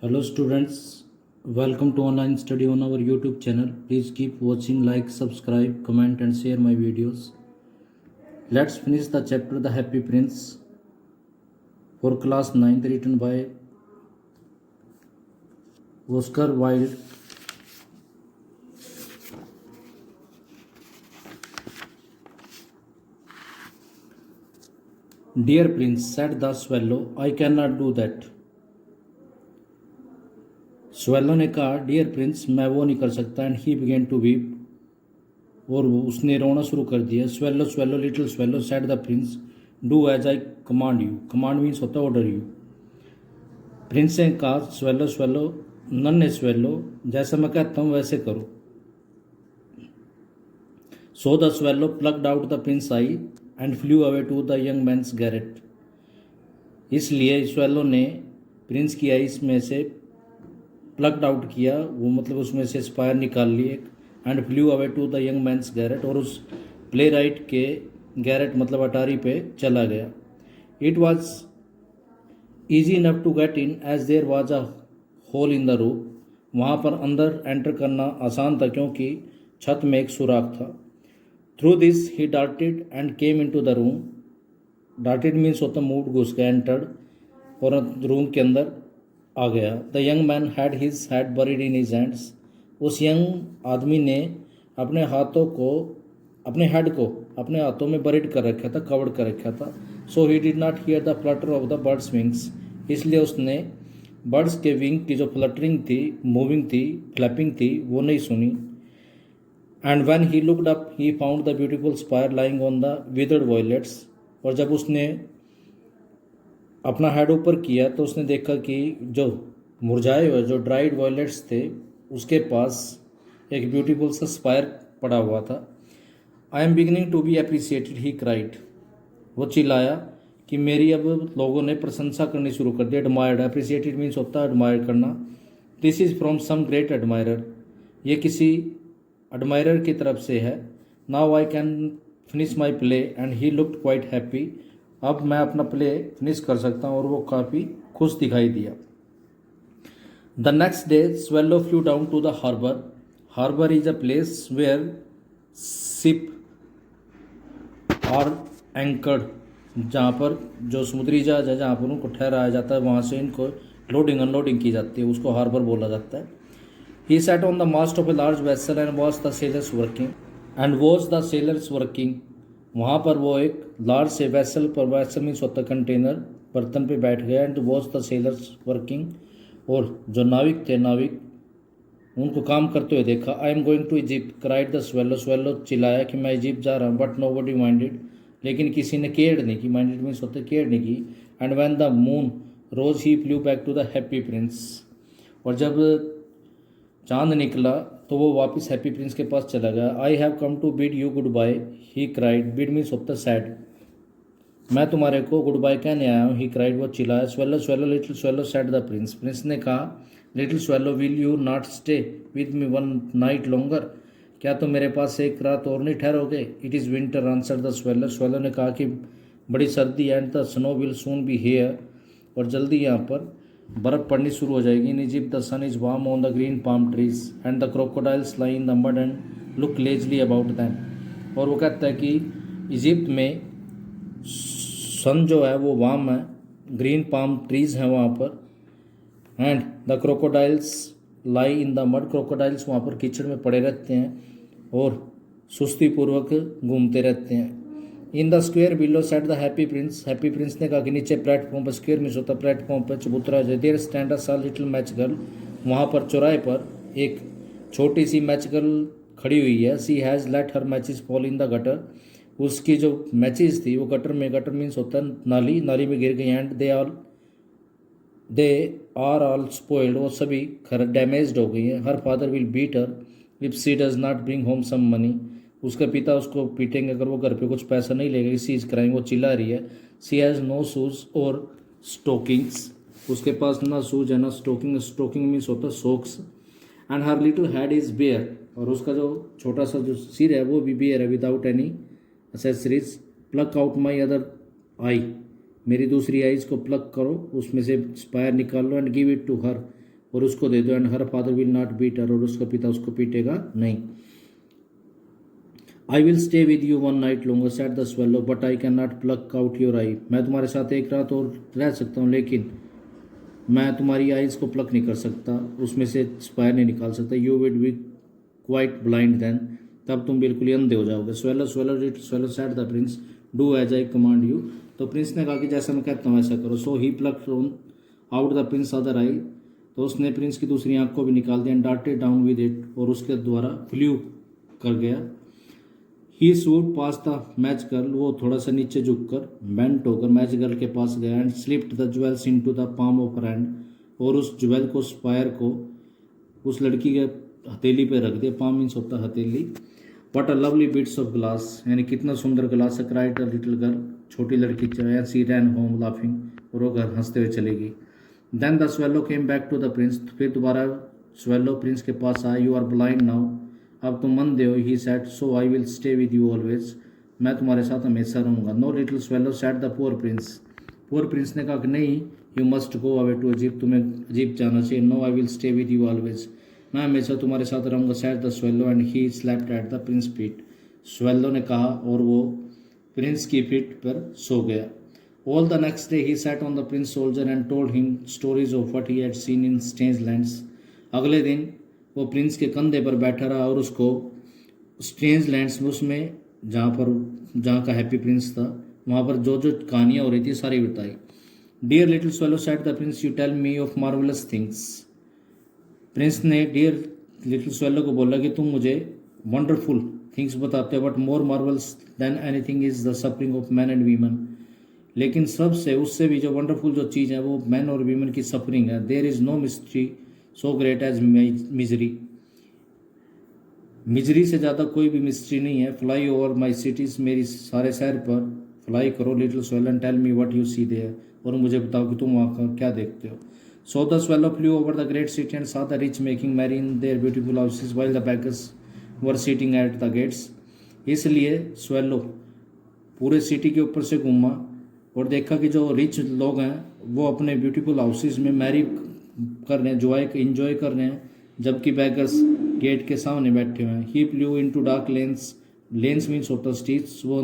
Hello students, welcome to online study on our YouTube channel. Please keep watching, like, subscribe, comment and share my videos. Let's finish the chapter The Happy Prince for class 9th written by Oscar Wilde. Dear Prince, said the swallow, I cannot do that. Swallow ने कहा, dear prince, मैं वो नहीं कर सकता. And he began to weep, और उसने रोना शुरू कर दिया. Swallow swallow little swallow, said the prince, do as I command you. Command means होता है ऑर्डर यू. प्रिंस ने कहा, स्वेलो स्वेलो नन्हे स्वेलो, जैसा मैं कहता हूँ वैसे करो. So the swallow plucked out the prince eye and flew away to the young man's garret. इसलिए स्वेलो ने प्रिंस की आइस में से प्लग्ड आउट किया, वो मतलब उसमें से स्पायर निकाल लिए. And flew away to the young man's garret, और उस प्ले राइट के गैरेट मतलब अटारी पे चला गया. It was easy enough to get in as there was a hole in the roof. वहाँ पर अंदर एंटर करना आसान था क्योंकि छत में एक सुराख था. Through this he darted and came into the room. Darted means होता मूड, घुस गया. एंटर्ड, और रूम के अंदर आ गया. The young man had his head buried in his hands. उस यंग आदमी ने अपने हेड को अपने हाथों में बरीड कर रखा था, कवर्ड कर रखा था. So he did not hear the flutter of the birds wings. इसलिए उसने बर्ड्स के विंग की जो फ्लटरिंग थी, मूविंग थी, फ्लैपिंग थी, वो नहीं सुनी. And when he looked up he found the beautiful spire lying on the withered violates. और जब उसने अपना हेड ऊपर किया तो उसने देखा कि जो मुरझाए हुए जो ड्राइड वॉयलेट्स थे उसके पास एक ब्यूटीफुल सा स्पायर पड़ा हुआ था. I am beginning to be appreciated, he cried. वो चिल्लाया कि मेरी अब लोगों ने प्रशंसा करनी शुरू कर दी. एडमायर्ड, अप्रिसिएटेड मीन्स होता है एडमायर करना. This is from some great admirer. ये किसी एडमायरर की तरफ से है. Now I can finish my play and he looked quite happy. अब मैं अपना प्ले फिनिश कर सकता हूँ, और वो काफ़ी खुश दिखाई दिया. The next day swallow flew down to the harbour. Harbour is a place where ship are anchored. जहाँ पर जो समुद्री जहाज है, जहाँ पर उनको ठहराया जाता है, वहाँ से इनको लोडिंग अनलोडिंग की जाती है, उसको हार्बर बोला जाता है. He sat on the mast of a large vessel and watch the sailors working. वहाँ पर वो एक लार्ज से वेसल पर, वेसल मीन्स होता कंटेनर, बर्तन पे बैठ गया. And watch the sailors working, और जो नाविक थे, नाविक उनको काम करते हुए देखा. I am going to Egypt cried the swallow. Swallow चिल्लाया कि मैं इजिप्ट जा रहा हूँ. बट नो बडी माइंडेड, लेकिन किसी ने केयर नहीं की. माइंडेड मीन्स होता केयर नहीं की. And when the moon rose he flew back to the happy prince. और जब चांद निकला तो वो वापस हैप्पी प्रिंस के पास चला गया. I have come to bid you good bye, he cried. Bid means होता सैड, मैं तुम्हारे को गुड बाय कहने आया हूँ. ही क्राइड, वो चिल्लाया. Swallow swallow little swallow said the prince. Prince ने कहा, little swallow will you not stay with me one night longer. क्या तुम मेरे पास एक रात और नहीं ठहरोगे. It is winter answer the swallow. Swallow ने कहा कि बड़ी सर्दी है. And the snow will soon be here, और जल्दी यहाँ पर बर्फ़ पड़नी शुरू हो जाएगी. In Egypt the sun is warm on the green palm trees and the crocodiles lie in the mud and look Leslie about them. और वो कहता है कि इजिप्ट में सन जो है वो वार्म है, ग्रीन पाम ट्रीज़ हैं वहाँ पर. And the crocodiles lie in the mud. Crocodiles वहाँ पर कीचड़ में पड़े रहते हैं और सुस्ती पूर्वक घूमते रहते हैं. इन the square below set the happy Prince. Happy Prince ने कहा कि नीचे प्लेटफॉर्म पर, स्क्वेयर में होता प्लेटफॉर्म पर, चबूतरा जो देयर स्टैंड अ सा लिटिल मैच गर्ल. वहाँ पर चौराहे पर एक छोटी सी मैच गर्ल खड़ी हुई है. She has let her matches fall in the gutter. उसकी जो मैचेस थी वो गटर में, गटर मीन्स होता है नाली, नाली में गिर गई. And they are all spoiled, वो सभी डैमेज्ड हो गई हैं. Her father will beat her if she does not bring home some money. उसके पिता उसको पीटेंगे अगर वो घर पे कुछ पैसा नहीं लेगा. सी इज क्राइंग, वो चिल्ला रही है. सी हैज़ नो शूज़ और स्टोकिंग्स. उसके पास ना शूज है ना स्टोकिंग. स्टोकिंग मीन्स होता है socks. And her little head is bare, और उसका जो छोटा सा जो सिर है वो भी बेयर है, without any accessories. Pluck out my other eye, मेरी दूसरी आइज़ को प्लग करो, उसमें से स्पायर निकाल लो. And give it to her, और उसको दे दो, and her father will not beat her, और उसका पिता उसको पीटेगा नहीं। I will stay with you one night longer said the swallow, but I can not pluck out your eye, मैं तुम्हारे साथ एक रात और रह सकता हूँ, लेकिन मैं तुम्हारी आइज़ को प्लक नहीं कर सकता, उसमें से स्पायर नहीं निकाल सकता। You would be quite blind then, तब तुम बिल्कुल ही अंधे हो जाओगे। Swallow swallow did swallow said the prince, do as I command you, तो प्रिंस ने कहा कि जैसा मैं कहता हूँ ऐसा करो। So he plucked out the prince other eye, तो उसने प्रिंस की दूसरी आंख को भी निकाल दिया, and darted down with it, और उसके द्वारा फ्लू कर गया। He swooped past the match girl, वो थोड़ा सा नीचे झुककर बेंट होकर मैच गर्ल के पास गया, and slipped the jewels into the palm of her hand, और उस ज्वेल को स्पायर को उस लड़की के हथेली पे रख दिया। पाम मीन्स होता हथेली। What a lovely bits of glass, यानी कितना सुंदर ग्लास है। क्राइड द लिटिल गर्ल, छोटी लड़की चाहे, सी रैन होम लाफिंग, और वो घर हंसते हुए चलेगी। Then the swallow came back to the prince, फिर दोबारा स्वेलो प्रिंस के पास आया। यू आर ब्लाइंड नाउ, अब तुम अंधे हो। He said, so I will stay with you always, मैं तुम्हारे साथ हमेशा रहूंगा। No little swallow said the poor prince, poor prince ने कहा कि नहीं, you must go away to Egypt, तुम्हें इजिप्ट जाना चाहिए। No I will stay with you always, मैं हमेशा तुम्हारे साथ रहूंगा। Said the swallow, and he slept at the prince feet, swallow ने कहा और वो प्रिंस की फीट पर सो गया। All the next day he sat on the prince soldier and told him stories of what he had seen in strange lands, अगले दिन वो प्रिंस के कंधे पर बैठा रहा और उसको स्ट्रेंज लैंड्स में, उसमें जहाँ का हैप्पी प्रिंस था, वहाँ पर जो जो कहानियाँ हो रही थी सारी बताई। Dear little swallow said the prince, you tell me of marvellous things, prince ने डियर लिटिल स्वेलो को बोला कि तुम मुझे वंडरफुल थिंग्स बताते हो, but more marvels than anything is the suffering of man and women, लेकिन सबसे उससे भी जो वंडरफुल जो चीज़ है वो मैन और वीमन की सफरिंग है। There is no mystery so great as misery, misery से ज़्यादा कोई भी मिस्ट्री नहीं है। फ्लाई ओवर माई सिटीज़, मेरी सारे शहर पर फ्लाई करो little swallow, and tell me what you see there, और मुझे बताओ कि तुम वहाँ का क्या देखते हो। So the swallow flew over the great city and saw the rich making merry in their beautiful houses while the beggars were sitting at the gates, इसलिए स्वेलो पूरे सिटी के ऊपर से घूमा और देखा कि जो रिच लोग हैं वो अपने ब्यूटीफुल हाउसेज में मैरी कर रहे हैं, इंजॉय कर रहे हैं, जबकि बैगर्स गेट के सामने बैठे हुए हैं। He flew into dark lanes, lanes means होता स्ट्रीट्स, वो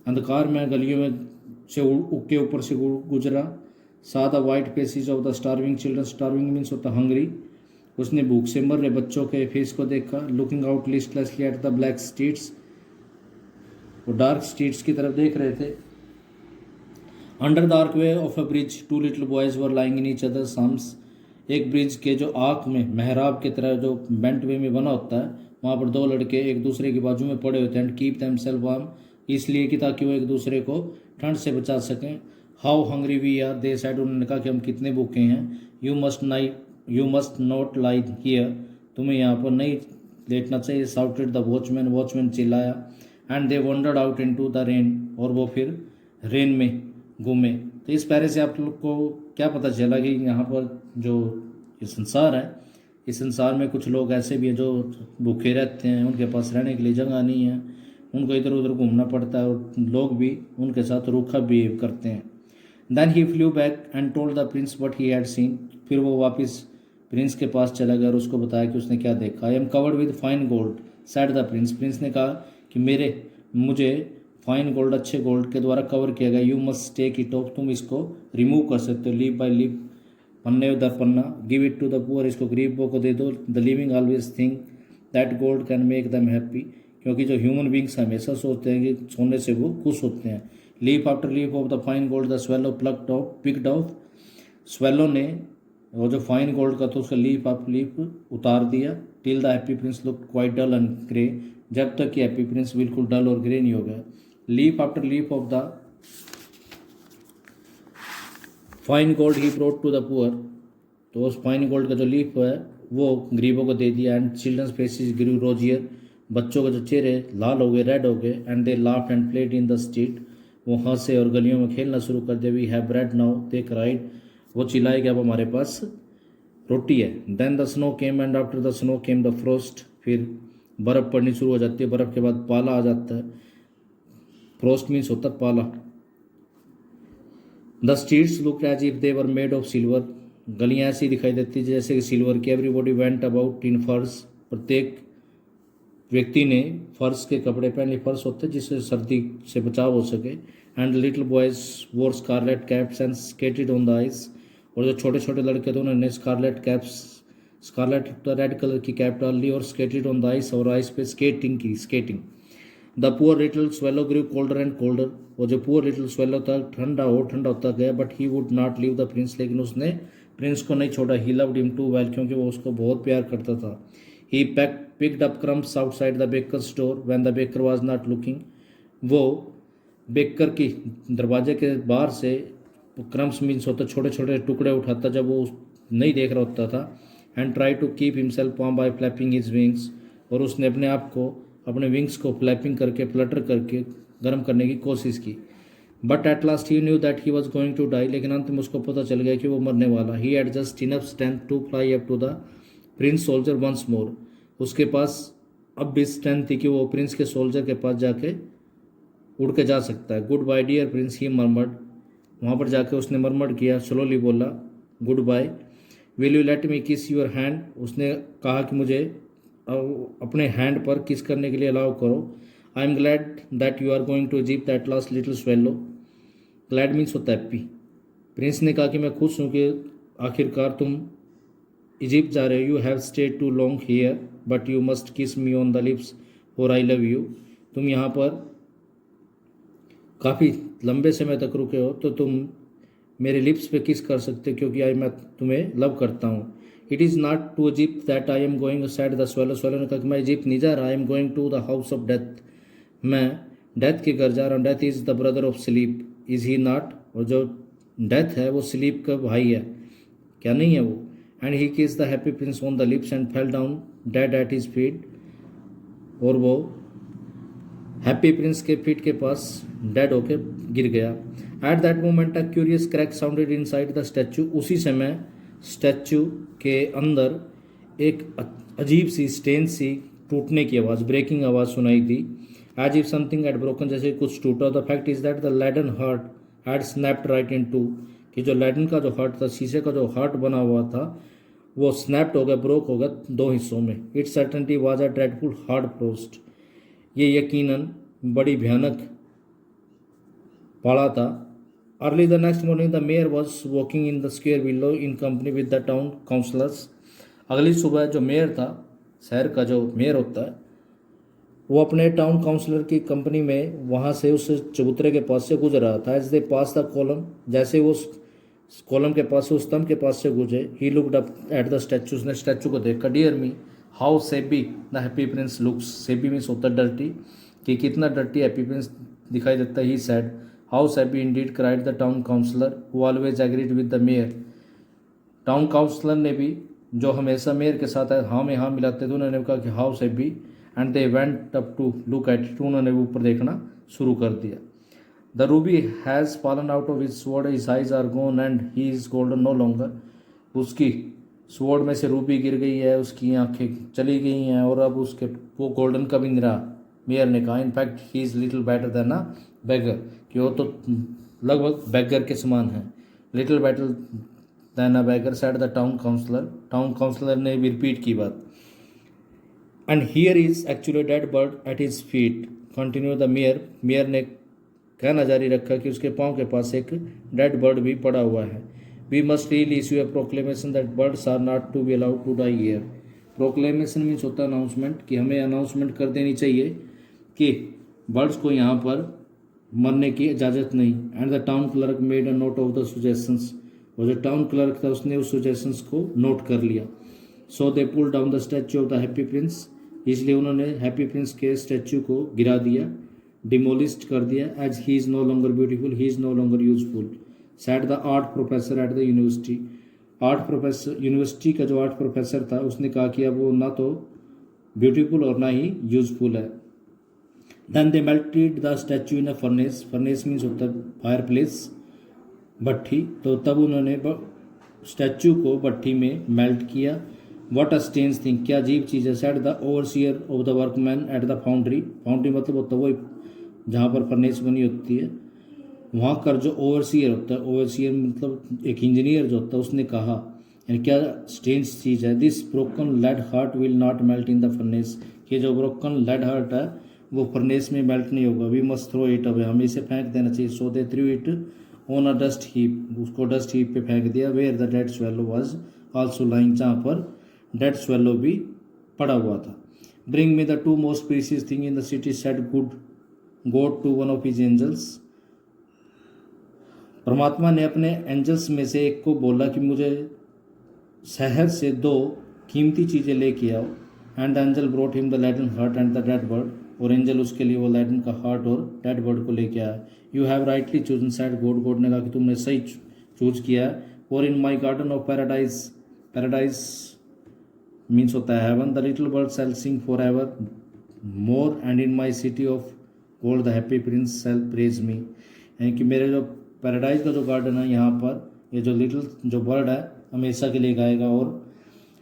अंधकार में गलियों में से के ऊपर से गुजरा। सा the white faces of the starving children, starving means होता हंगरी, उसने भूख से मर रहे बच्चों के फेस को देखा। Looking out listlessly at the black streets, वो डार्क स्ट्रीट्स की तरफ देख रहे थे। Under the archway of a bridge two little boys were lying in each others arms, एक ब्रिज के जो आँख में मेहराब की तरह जो बेंट वे में बना होता है, वहाँ पर दो लड़के एक दूसरे की बाजू में पड़े होते हैं। एंड कीप देमसेल्फ वार्म, इसलिए कि ताकि वो एक दूसरे को ठंड से बचा सकें। How hungry we are, they said, उन्होंने कहा कि हम कितने भूखे हैं। You must not lie here, तुम्हें यहाँ पर नहीं लेटना चाहिए। साउटेड द वॉचमैन, वॉचमैन चिल्लाया। And they wandered out into the rain, और वो फिर रेन में घूमे। तो इस पैरे से आप लोग को क्या पता चला कि यहाँ पर जो ये संसार है, इस संसार में कुछ लोग ऐसे भी हैं जो भूखे रहते हैं, उनके पास रहने के लिए जगह नहीं है, उनको इधर उधर घूमना पड़ता है, और लोग भी उनके साथ रूखा बिहेव करते हैं। Then he flew back and told the prince what he had seen, फिर वो वापस प्रिंस के पास चला गया और उसको बताया कि उसने क्या देखा। I am covered with fine gold said the prince, prince ने कहा कि मुझे फाइन गोल्ड, अच्छे गोल्ड के द्वारा कवर किया गया। You must take it off, तुम इसको रिमूव कर सकते हो, लीव बाय लीव, पन्ने दर पन्ना। Give it to the poor, इसको गरीबों को दे दो। The living always think that gold can make them happy, क्योंकि जो ह्यूमन बींग्स हमेशा सोचते हैं कि सोने से वो खुश होते हैं। Leaf after leaf of the fine gold the swallow picked of, swallow ने वो जो फाइन गोल्ड का था उसका लीफ आफ्टर लीफ उतार दिया। Till the happy prince look quite dull and grey, जब तक कि हैप्पी प्रिंस बिल्कुल डल और ग्रे नहीं हो गया। Leaf after leaf of the fine gold he brought to the poor, तो उस फाइन गोल्ड का जो लीफ है वो गरीबों को दे दिया। एंड चिल्ड्रंस फेसेस ग्रू रोजियर, बच्चों के जो चेहरे लाल हो गए, रेड हो गए। And they laughed and played in the street, वो हंसे और गलियों में खेलना शुरू कर दिया। We have bread now, they cried, वो चिल्लाए कि अब हमारे पास रोटी है। Then the snow came and after the snow came the frost, फिर बर्फ़ पड़नी शुरू हो जाती है, बर्फ़ के बाद पाला आ जाता है। फ्रोस्ट मीन्स होता पाला। The streets look as if they were made of silver, गलियाँ ऐसी दिखाई देती जैसे कि सिल्वर की। एवरीबॉडी वेंट अबाउट इन फर्स, प्रत्येक व्यक्ति ने फर्श के कपड़े पहने। फर्श होते जिससे सर्दी से बचाव हो सके। And little boys wore scarlet caps and skated on the ice, और जो छोटे छोटे लड़के थे उन्होंने scarlet caps, scarlet red colour की कैप डाल ली और स्केटेड ऑन द आइस, और आइस पे स्केटिंग की, skating. The poor little swallow grew colder and colder, और जो पुअर लिटिल स्वेलो था ठंडा होता गया। But he would not leave the prince, लेकिन उसने प्रिंस को नहीं छोड़ा। He loved him too well, क्योंकि वो उसको बहुत प्यार करता था। He picked up crumbs outside the baker's door when the baker was not looking, वो बेकर की दरवाजे के बाहर से क्रम्स मीन्स होता छोटे छोटे टुकड़े उठाता जब वो नहीं देख रहा होता था। And try to keep himself warm by flapping his wings, और उसने अपने आप को, अपने विंग्स को फ्लैपिंग करके, फ्लटर करके गर्म करने की कोशिश की। But at last he knew that he was going to die, लेकिन अंत में उसको पता चल गया कि वो मरने वाला। He had just enough strength to fly up to the prince shoulder once more, उसके पास अब भी स्ट्रेंथ थी कि वो प्रिंस के सोल्जर के पास जाके उड़ के जा सकता है। Good bye dear prince, he murmured, वहाँ पर जाके उसने मरमर्ड किया, स्लोली बोला good bye. Will you let me kiss your hand, उसने कहा कि मुझे अपने हैंड पर किस करने के लिए अलाउ करो। I am glad that you are going to Egypt at last little swallow, glad means होता है हैप्पी। प्रिंस ने कहा कि मैं खुश हूँ कि आखिरकार तुम इजिप्ट जा रहे हो। You have stayed too long here but you must kiss me on the lips for I love you, तुम यहाँ पर काफ़ी लंबे समय तक रुके हो तो तुम मेरे लिप्स पे किस कर सकते क्योंकि मैं तुम्हें लव करता हूँ। It is not to Egypt that I am going, said the swallow, swallow ने कहा कि मैं इजिप्ट नहीं जा रहा। I am going to the house of death, मैं डेथ के घर जा रहा हूँ। Death is the brother of sleep, is he not, और जो डेथ है वो स्लीप का भाई है, क्या नहीं है वो। एंड ही किस the happy Prince on the lips and fell down dead eight his feet, और वो हैप्पी प्रिंस के फीट के पास डेड होके गिर गया। At that moment a curious crack sounded inside the statue, उसी समय स्टैचू के अंदर एक अजीब सी स्टेन सी टूटने की आवाज़, ब्रेकिंग आवाज़ सुनाई दी। As if something had broken, जैसे कुछ टूटा। The fact is that the leaden heart had snapped right in two, कि जो लेडन का जो हार्ट था, शीशे का जो हार्ट बना हुआ था, वो स्नैप्ड हो गया, ब्रोक हो गया दो हिस्सों में। It certainly was a dreadful hard frost, ये यकीनन बड़ी भयानक पड़ा था। Early the next morning the mayor was walking in the square below in company with the town councillors, अगली सुबह जो मेयर था, शहर का जो मेयर होता है, वो अपने टाउन काउंसलर की कंपनी में वहाँ से उस चबूतरे के पास से गुजर रहा था। As they pass the column, जैसे वो कॉलम के पास से, उस स्तंभ के पास से गुजरे, he looked up at the statue, उसने स्टैचू को देखा। Dear me how shabby the happy prince looks, shabby means होता है डर्टी, कि कितना डर्टी हैप्पी प्रिंस दिखाई देता है। He said how shabby indeed cried the town councillor who always agreed with the mayor, town councillor ने भी, जो हमेशा मेयर के साथ हाँ में हाँ मिलाते थे, उन्होंने कहा कि how shabby, and they went up to look at it, उन्होंने ऊपर देखना शुरू कर दिया। The ruby has fallen out of his sword, his eyes are gone and he is golden no longer, उसकी स्वॉर्ड में से रूबी गिर गई है, उसकी आंखें चली गई हैं और अब उसके वो गोल्डन का भी नहीं रहा। मेयर ने कहा in fact he is little better than a beggar, कि वो तो लगभग बेगर के समान है। Little better than a beggar said the town councillor, town councillor ने भी रिपीट की बात। And here is actually dead bird at his feet, continue the mayor, mayor ने कहना जारी रखा कि उसके पाँव के पास एक डेड बर्ड भी पड़ा हुआ है। We must really issue a proclamation that birds are not to be allowed to die here, proclamation means होता है अनाउंसमेंट, कि हमें अनाउंसमेंट कर देनी चाहिए कि बर्ड्स को यहाँ पर मरने की इजाज़त नहीं। And the town clerk made a note of the suggestions, और जो टाउन क्लर्क था उसने उस सजेशंस को नोट कर लिया। So they pull down the statue of the happy prince, इसलिए उन्होंने हैप्पी प्रिंस के स्टैचू को गिरा दिया, डिमोलिस्ट कर दिया। As he is no longer beautiful, he is no longer useful, said the art professor at the university, art professor, university का जो आर्ट प्रोफेसर था उसने कहा कि अब वो ना तो ब्यूटीफुल और ना ही यूजफुल है। Then they melted the statue in a furnace, furnace means होता है फायर प्लेस, भट्ठी, तो तब उन्होंने स्टैचू को भट्ठी में मेल्ट किया। वट अ स्ट्रेंज थिंग, क्या अजीब चीज़ है। Said the overseer of the workman at the foundry, foundry मतलब होता है वो जहाँ पर फर्नेस बनी होती है, वहाँ कर जो ओवरसियर होता है, ओवरसियर मतलब एक इंजीनियर जो होता है, उसने कहा यानी क्या स्ट्रेंज चीज़ है। This broken lead heart will not melt in the furnace, कि जो ब्रोकन लेड हार्ट है वो फर्नेस में मेल्ट नहीं होगा। We must throw it away, हमें इसे फेंक देना चाहिए। So they threw it on a dust heap, उसको डस्ट हीप पे फेंक दिया। Where the dead swallow was also lying, जहाँ पर डेड स्वेलो भी पड़ा हुआ था। Bring me the two most precious thing in the city, said good God to one of his angels. परमात्मा ने अपने एंजल्स में से एक को बोला कि मुझे शहर से 2 कीमती चीज़ें लेके आओ। And angel brought him the laden heart and the dead bird, और एंजल उसके लिए वो लैडन का हार्ट और डेड बर्ड को लेके आया। You have rightly chosen, said God, God ने कहा कि तुमने सही चूज किया है। और in my garden of paradise, paradise means होता है heaven, the little bird shall sing for ever more, and in my city of gold the happy prince shall praise me. यानी कि मेरे जो पैराडाइज का जो गार्डन है यहाँ पर, ये जो लिटिल जो बर्ड है हमेशा के लिए गाएगा, और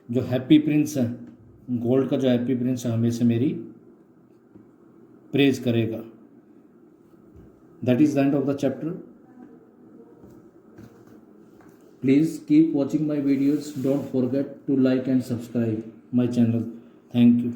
जो हैप्पी प्रिंस है, गोल्ड का जो हैप्पी प्रिंस है, हमेशा मेरी प्रेज करेगा। That is the end of the chapter. Please keep watching my videos, don't forget to like and subscribe my channel. Thank you.